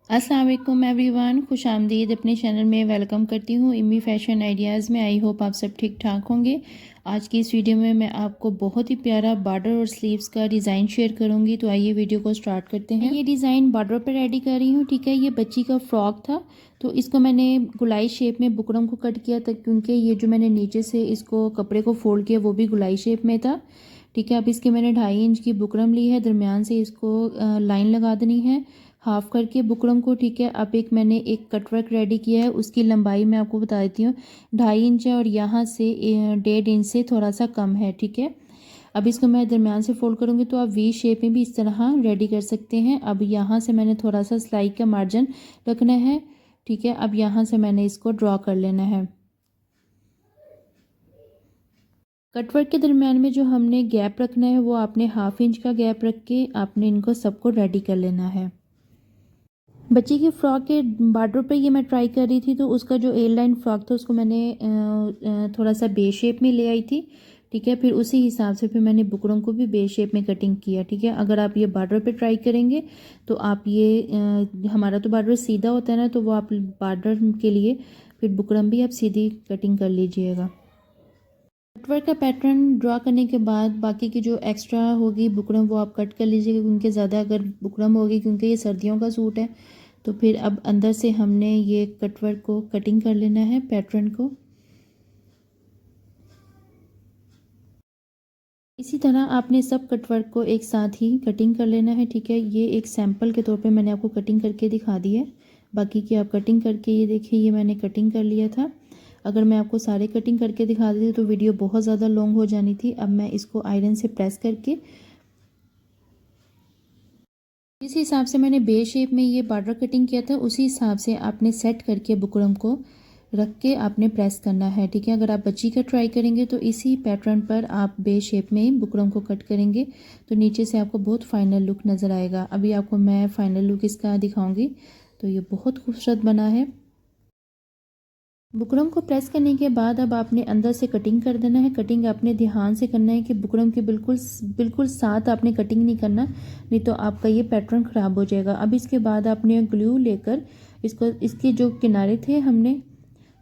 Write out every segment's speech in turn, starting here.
अस्सलाम वालेकुम एवरीवन, खुश आमदीद अपने चैनल में वेलकम करती हूँ इम्मी फैशन आइडियाज़ में। आई होप आप सब ठीक ठाक होंगे। आज की इस वीडियो में मैं आपको बहुत ही प्यारा बॉर्डर और स्लीव्स का डिज़ाइन शेयर करूँगी। तो आइए वीडियो को स्टार्ट करते हैं। ये डिज़ाइन बॉर्डर पर रेडी कर रही हूँ, ठीक है। ये बच्ची का फ्रॉक था, तो इसको मैंने गुलाई शेप में बुकरम को कट किया था, क्योंकि ये जो मैंने नीचे से इसको कपड़े को फोल्ड किया वो भी गुलाई शेप में था, ठीक है। अब इसके मैंने 2.5 इंच की बुकरम ली है, दरमियान से इसको लाइन लगा देनी है हाफ करके बुकरम को, ठीक है। अब मैंने एक कटवर्क रेडी किया है, उसकी लंबाई मैं आपको बता देती हूँ, 2.5 इंच है और यहाँ से 1.5 इंच से थोड़ा सा कम है, ठीक है। अब इसको मैं दरमियान से फोल्ड करूँगी तो आप वी शेप में भी इस तरह रेडी कर सकते हैं। अब यहाँ से मैंने थोड़ा सा सिलाई का मार्जिन रखना है, ठीक है। अब यहाँ से मैंने इसको ड्रॉ कर लेना है। कटवर्क के दरमियान में जो हमने गैप रखना है वो आपने 1/2 इंच का गैप रख के आपने इनको सबको रेडी कर लेना है। बच्ची की फ़्रॉक के बॉर्डर पे ये मैं ट्राई कर रही थी, तो उसका जो ए लाइन फ़्रॉक था उसको मैंने थोड़ा सा बे शेप में ले आई थी, ठीक है। फिर उसी हिसाब से फिर मैंने बुकरम को भी बे शेप में कटिंग किया, ठीक है। अगर आप ये बॉर्डर पे ट्राई करेंगे तो आप ये हमारा तो बॉर्डर सीधा होता है ना, तो वो आप बॉर्डर के लिए फिर बुकरम भी आप सीधी कटिंग कर लीजिएगा। कटवर्क का पैटर्न ड्रॉ करने के बाद बाकी की जो एक्स्ट्रा होगी बुकरम वो आप कट कर लीजिएगा, क्योंकि ज़्यादा अगर बुकरम होगी, क्योंकि ये सर्दियों का सूट है, तो फिर अब अंदर से हमने ये कटवर्क को कटिंग कर लेना है, पैटर्न को। इसी तरह आपने सब कटवर्क को एक साथ ही कटिंग कर लेना है, ठीक है। ये एक सैंपल के तौर पे मैंने आपको कटिंग करके दिखा दी है, बाकी की आप कटिंग करके ये देखिए, ये मैंने कटिंग कर लिया था। अगर मैं आपको सारे कटिंग करके दिखा देती तो वीडियो बहुत ज़्यादा लॉन्ग हो जानी थी। अब मैं इसको आयरन से प्रेस करके जिस हिसाब से मैंने बे शेप में ये बॉर्डर कटिंग किया था उसी हिसाब से आपने सेट करके बुकरम को रख के आपने प्रेस करना है, ठीक है। अगर आप बच्ची का ट्राई करेंगे तो इसी पैटर्न पर आप बे शेप में बुकरम को कट करेंगे तो नीचे से आपको बहुत फाइनल लुक नज़र आएगा। अभी आपको मैं फाइनल लुक इसका दिखाऊंगी। तो ये बहुत खूबसूरत बना है। बुकरम को प्रेस करने के बाद अब आपने अंदर से कटिंग कर देना है। कटिंग आपने ध्यान से करना है कि बुकरम के बिल्कुल बिल्कुल साथ आपने कटिंग नहीं करना, नहीं तो आपका ये पैटर्न ख़राब हो जाएगा। अब इसके बाद आपने ग्लू लेकर इसको, इसके जो किनारे थे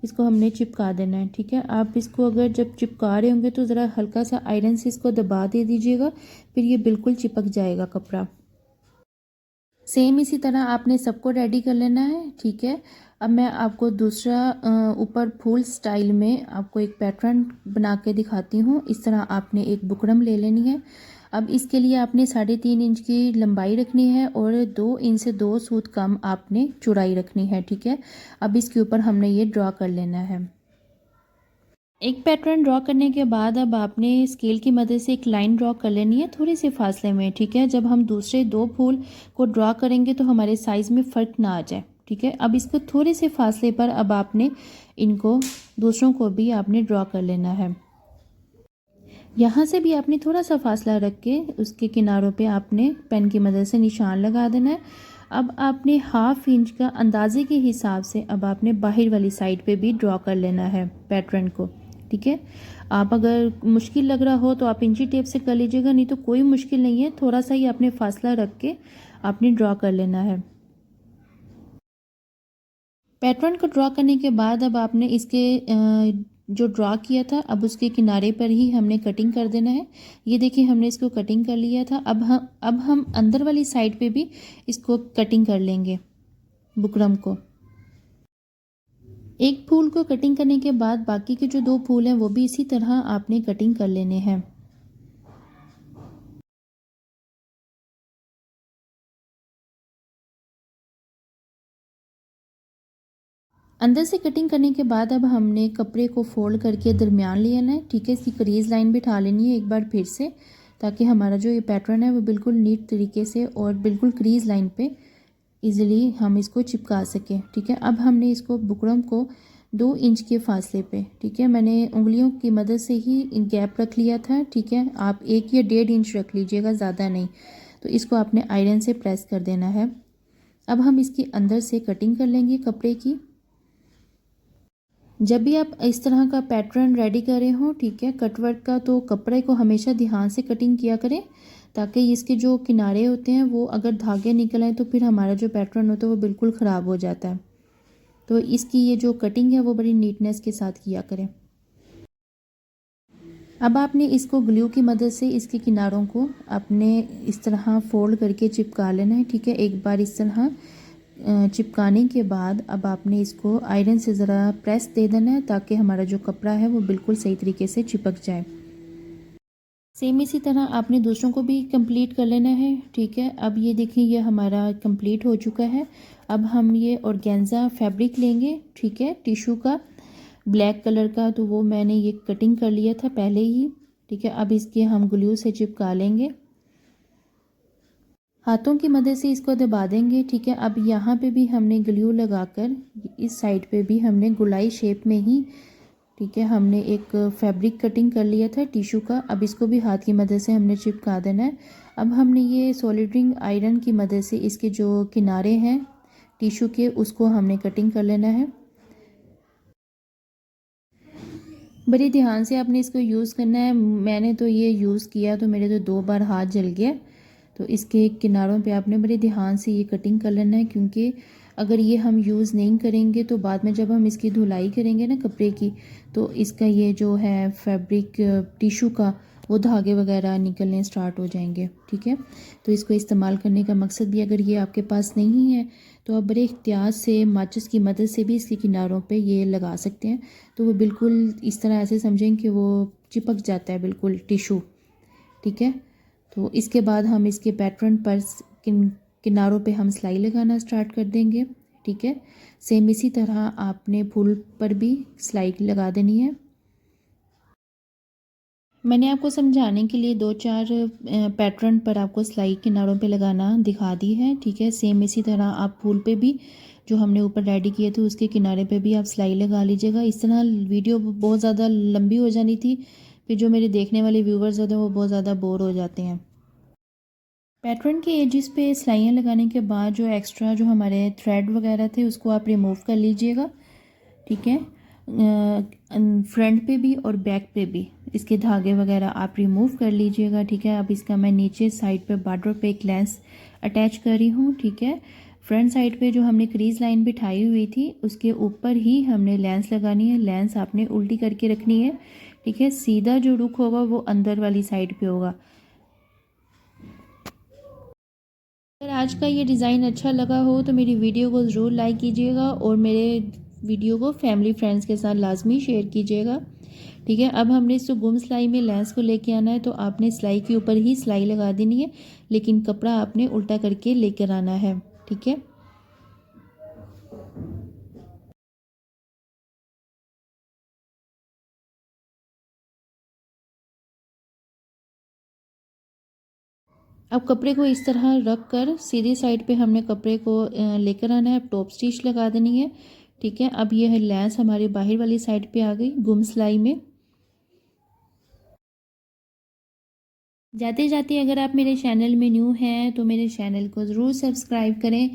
इसको हमने चिपका देना है, ठीक है। आप इसको अगर जब चिपका रहे होंगे तो ज़रा हल्का सा आयरन से इसको दबा दे दीजिएगा, फिर ये बिल्कुल चिपक जाएगा कपड़ा। सेम इसी तरह आपने सबको रेडी कर लेना है, ठीक है। अब मैं आपको दूसरा ऊपर फूल स्टाइल में आपको एक पैटर्न बना के दिखाती हूँ। इस तरह आपने एक बुकरम ले लेनी है। अब इसके लिए आपने 3.5 इंच की लंबाई रखनी है और 2 इंच से 2 सूत कम आपने चौड़ाई रखनी है, ठीक है। अब इसके ऊपर हमने ये ड्रॉ कर लेना है। एक पैटर्न ड्रॉ करने के बाद अब आपने स्केल की मदद से एक लाइन ड्रॉ कर लेनी है थोड़ी सी फासले में, ठीक है। जब हम दूसरे 2 फूल को ड्रॉ करेंगे तो हमारे साइज़ में फ़र्क ना आ जाए, ठीक है। अब इसको थोड़े से फासले पर अब आपने इनको दूसरों को भी आपने ड्रॉ कर लेना है। यहाँ से भी आपने थोड़ा सा फासला रख के उसके किनारों पे आपने पेन की मदद से निशान लगा देना है। अब आपने 1/2 इंच का अंदाजे के हिसाब से अब आपने बाहर वाली साइड पे भी ड्रॉ कर लेना है पैटर्न को, ठीक है। आप अगर मुश्किल लग रहा हो तो आप इंची टेप से कर लीजिएगा, नहीं तो कोई मुश्किल नहीं है, थोड़ा सा ही आपने फासला रख के आपने ड्रॉ कर लेना है। पैटर्न को ड्रॉ करने के बाद अब आपने इसके जो ड्रॉ किया था अब उसके किनारे पर ही हमने कटिंग कर देना है। ये देखिए हमने इसको कटिंग कर लिया था। अब हम अंदर वाली साइड पे भी इसको कटिंग कर लेंगे बुकरम को। एक फूल को कटिंग करने के बाद बाकी के जो 2 फूल हैं वो भी इसी तरह आपने कटिंग कर लेने हैं। अंदर से कटिंग करने के बाद अब हमने कपड़े को फोल्ड करके दरमियान ले आना है, ठीक है। इसकी क्रीज लाइन बिठा लेनी है एक बार फिर से, ताकि हमारा जो ये पैटर्न है वो बिल्कुल नीट तरीके से और बिल्कुल क्रीज लाइन पे इजीली हम इसको चिपका सकें, ठीक है। अब हमने इसको बुकरम को 2 इंच के फासले पे, ठीक है, मैंने उंगलियों की मदद से ही गैप रख लिया था, ठीक है। आप 1 या 1.5 इंच रख लीजिएगा, ज़्यादा नहीं। तो इसको आपने आयरन से प्रेस कर देना है। अब हम इसके अंदर से कटिंग कर लेंगे कपड़े की। जब भी आप इस तरह का पैटर्न रेडी कर रहे हो, ठीक है, कटवर्क का, तो कपड़े को हमेशा ध्यान से कटिंग किया करें ताकि इसके जो किनारे होते हैं वो अगर धागे निकल आए तो फिर हमारा जो पैटर्न होता है वो बिल्कुल ख़राब हो जाता है। तो इसकी ये जो कटिंग है वो बड़ी नीटनेस के साथ किया करें। अब आपने इसको ग्लू की मदद से इसके किनारों को अपने इस तरह फोल्ड करके चिपका लेना है। ठीक है, एक बार इस तरह चिपकाने के बाद अब आपने इसको आयरन से ज़रा प्रेस दे देना है ताकि हमारा जो कपड़ा है वो बिल्कुल सही तरीके से चिपक जाए। सेम इसी तरह आपने दूसरों को भी कंप्लीट कर लेना है। ठीक है, अब ये देखिए ये हमारा कंप्लीट हो चुका है। अब हम ये ऑर्गेन्जा फैब्रिक लेंगे। ठीक है, टिशू का ब्लैक कलर का, तो वो मैंने ये कटिंग कर लिया था पहले ही। ठीक है, अब इसके हम ग्लू से चिपका लेंगे, हाथों की मदद से इसको दबा देंगे। ठीक है, अब यहाँ पे भी हमने ग्लू लगाकर इस साइड पे भी हमने गोलाई शेप में ही, ठीक है, हमने एक फैब्रिक कटिंग कर लिया था टिशू का। अब इसको भी हाथ की मदद से हमने चिपका देना है। अब हमने ये सोल्डरिंग आयरन की मदद से इसके जो किनारे हैं टिशू के उसको हमने कटिंग कर लेना है। बड़े ध्यान से आपने इसको यूज़ करना है। मैंने तो ये यूज़ किया तो मेरे तो 2 बार हाथ जल गया। तो इसके किनारों पे आपने बड़े ध्यान से ये कटिंग कर लेना है, क्योंकि अगर ये हम यूज़ नहीं करेंगे तो बाद में जब हम इसकी धुलाई करेंगे ना कपड़े की, तो इसका ये जो है फैब्रिक टिशू का वो धागे वगैरह निकलने स्टार्ट हो जाएंगे। ठीक है, तो इसको इस्तेमाल करने का मकसद भी अगर ये आपके पास नहीं है तो आप बड़े एहतियात से माचिस की मदद से भी इसके किनारों पे ये लगा सकते हैं। तो वो बिल्कुल इस तरह ऐसे समझें कि वो चिपक जाता है बिल्कुल टिशू। ठीक है, तो इसके बाद हम इसके पैटर्न पर किनारों पे हम सिलाई लगाना स्टार्ट कर देंगे। ठीक है, सेम इसी तरह आपने फूल पर भी सिलाई लगा देनी है। मैंने आपको समझाने के लिए 2-4 पैटर्न पर आपको सिलाई किनारों पे लगाना दिखा दी है। ठीक है, सेम इसी तरह आप फूल पे भी जो हमने ऊपर रेडी किए थे उसके किनारे पे भी आप सिलाई लगा लीजिएगा। इस तरह वीडियो बहुत ज़्यादा लंबी हो जानी थी, फिर जो मेरे देखने वाले व्यूवर्स होते हैं वो बहुत ज़्यादा बोर हो जाते हैं। पैटर्न के एजिस पे सिलाइयाँ लगाने के बाद जो एक्स्ट्रा जो हमारे थ्रेड वगैरह थे उसको आप रिमूव कर लीजिएगा। ठीक है, फ्रंट पे भी और बैक पे भी इसके धागे वगैरह आप रिमूव कर लीजिएगा। ठीक है, अब इसका मैं नीचे साइड पे बॉर्डर पे एक लेंस अटैच कर रही हूँ। ठीक है, फ्रंट साइड पे जो हमने क्रीज लाइन बिठाई हुई थी उसके ऊपर ही हमने लेंस लगानी है। लेंस आपने उल्टी करके रखनी है। ठीक है, सीधा जो रुख होगा वो अंदर वाली साइड पे होगा। अगर आज का ये डिज़ाइन अच्छा लगा हो तो मेरी वीडियो को ज़रूर लाइक कीजिएगा और मेरे वीडियो को फैमिली फ्रेंड्स के साथ लाजमी शेयर कीजिएगा। ठीक है, अब हमने इस गुम सिलाई में लेंस को लेके आना है, तो आपने सिलाई के ऊपर ही सिलाई लगा देनी है, लेकिन कपड़ा आपने उल्टा करके लेकर आना है। ठीक है, अब कपड़े को इस तरह रख कर सीधी साइड पे हमने कपड़े को लेकर आना है। अब टॉप स्टिच लगा देनी है। ठीक है, अब यह लेंस हमारी बाहर वाली साइड पे आ गई गुम सिलाई में। जाते जाते अगर आप मेरे चैनल में न्यू हैं तो मेरे चैनल को ज़रूर सब्सक्राइब करें,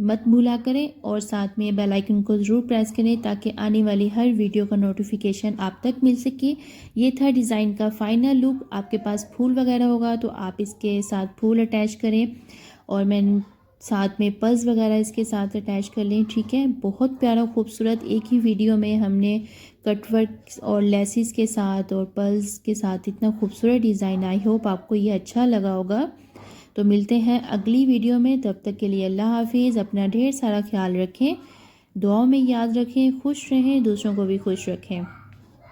मत भूला करें, और साथ में बेल आइकन को ज़रूर प्रेस करें ताकि आने वाली हर वीडियो का नोटिफिकेशन आप तक मिल सके। ये था डिज़ाइन का फाइनल लुक। आपके पास फूल वगैरह होगा तो आप इसके साथ फूल अटैच करें, और मैं साथ में पर्ल्स वगैरह इसके साथ अटैच कर लें। ठीक है, बहुत प्यारा खूबसूरत एक ही वीडियो में हमने कटवर्क और लेसिस के साथ और पर्ल्स के साथ इतना खूबसूरत डिज़ाइन। आई होप आपको ये अच्छा लगा होगा। तो मिलते हैं अगली वीडियो में, तब तक के लिए अल्लाह हाफिज़। अपना ढेर सारा ख्याल रखें, दुआओं में याद रखें, खुश रहें, दूसरों को भी खुश रखें।